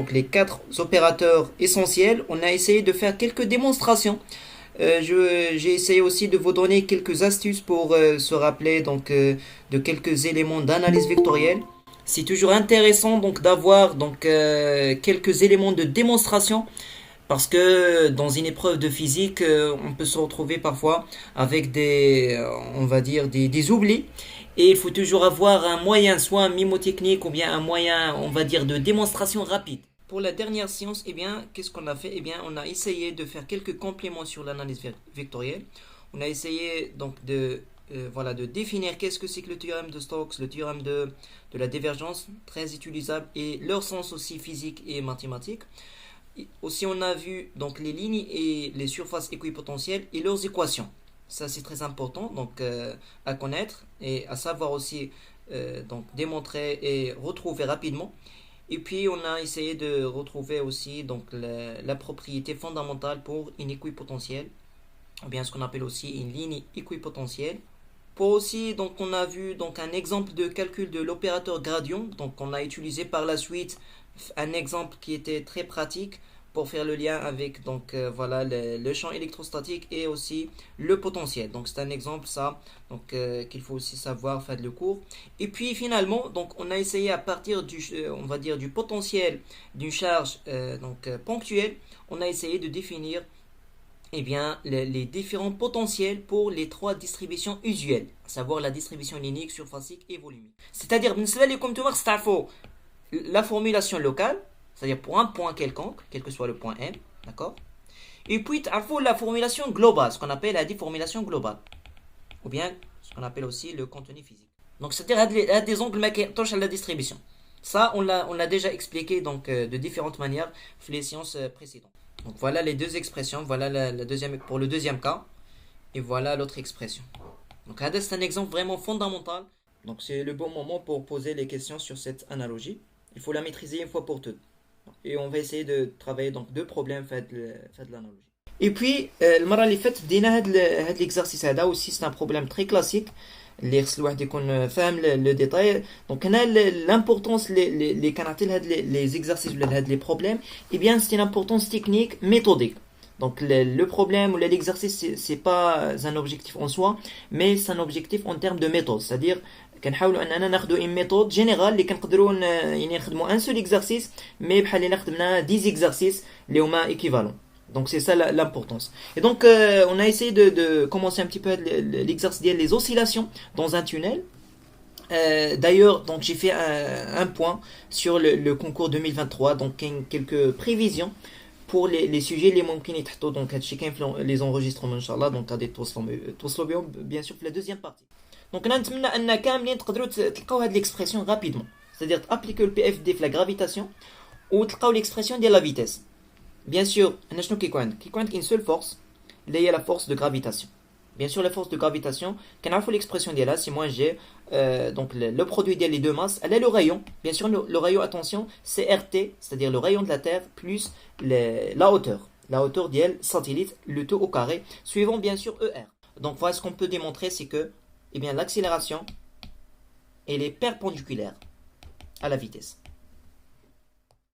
Donc les quatre opérateurs essentiels, on a essayé de faire quelques démonstrations. J'ai essayé aussi de vous donner quelques astuces pour se rappeler de quelques éléments d'analyse vectorielle. C'est toujours intéressant donc d'avoir quelques éléments de démonstration parce que dans une épreuve de physique, on peut se retrouver parfois avec on va dire des oublis. Et il faut toujours avoir un moyen, soit un mnémotechnique ou bien un moyen, on va dire, de démonstration rapide. Pour la dernière séance, eh bien, qu'est-ce qu'on a fait? Eh bien, on a essayé de faire quelques compléments sur l'analyse vectorielle. On a essayé voilà, de définir qu'est-ce que c'est que le théorème de Stokes, le théorème de la divergence, très utilisable, et leur sens aussi physique et mathématique. Aussi, on a vu donc les lignes et les surfaces équipotentielles et leurs équations. Ça, c'est très important à connaître et à savoir aussi démontrer et retrouver rapidement. Et puis, on a essayé de retrouver aussi la propriété fondamentale pour une équipotentielle, ou bien ce qu'on appelle aussi une ligne équipotentielle. Pour aussi, donc on a vu un exemple de calcul de l'opérateur gradient. Donc on a utilisé par la suite un exemple qui était très pratique pour faire le lien avec voilà le champ électrostatique et aussi le potentiel. Donc c'est un exemple ça qu'il faut aussi savoir faire le cours. Et puis finalement donc on a essayé à partir on va dire du potentiel d'une charge ponctuelle, on a essayé de définir eh bien, les différents potentiels pour les trois distributions usuelles, à savoir la distribution linéaire, surfacique et volumique. C'est-à-dire, comme tu vois, la formulation locale, c'est-à-dire pour un point quelconque, quel que soit le point M, d'accord? Et puis, il faut la formulation globale, ce qu'on appelle la déformulation globale, ou bien ce qu'on appelle aussi le contenu physique. Donc, c'est-à-dire, des angles qui touchent à la distribution. Ça, on l'a déjà expliqué de différentes manières dans les séances précédentes. Donc voilà les deux expressions, voilà la deuxième, pour le deuxième cas, et voilà l'autre expression. Donc là, c'est un exemple vraiment fondamental. Donc c'est le bon moment pour poser les questions sur cette analogie. Il faut la maîtriser une fois pour toutes. Et on va essayer de travailler deux problèmes faits de l'analogie. Et puis, le المرة اللي فاتت بدينا هاد l'exercice هذا aussi c'est un problème très classique اللي خص الواحد يكون فاهم le détail. Donc هنا l'importance اللي كنعطي لهاد les exercices ولا لهاد les problèmes, eh bien c'est une importance technique méthodique. Donc le problème ou l'exercice c'est pas un objectif en soi, mais c'est un objectif en termes de méthode, c'est-à-dire كنحاولوا اننا ناخذوا une méthode générale اللي كنقدروا يعني نخدموا un seul exercice mais بحال الا خدمنا 10 exercices اللي هما équivalents. Donc c'est ça l'importance. Et donc on a essayé de commencer un petit peu l'exercice des oscillations dans un tunnel. D'ailleurs, donc j'ai fait un point sur le concours 2023, donc quelques prévisions pour les sujets les ممكن يتحطوا donc هادشي كاين في les enregistrements ان شاء الله donc غادي توصلوا بهم bien sûr في la deuxième partie. Donc انا نتمنى ان كاملين تقدروا تلقاو هاد l'expression rapidement, c'est-à-dire appliquer le PFD في la gravitation ou تلقاو l'expression de la vitesse. Bien sûr, شنو كيكون une seule force اللي هي la force de gravitation. Bien sûr, la force de gravitation, كنعرفوا l'expression ديالها c'est moins g, donc le produit des deux masses, elle est le rayon. Bien sûr, le rayon, attention, c'est RT, c'est-à-dire le rayon de la Terre plus la hauteur. La hauteur d'elle, satellite, le tout au carré, suivant bien sûr ER. Donc voilà ce qu'on peut démontrer, c'est que eh bien, l'accélération, elle est perpendiculaire à la vitesse.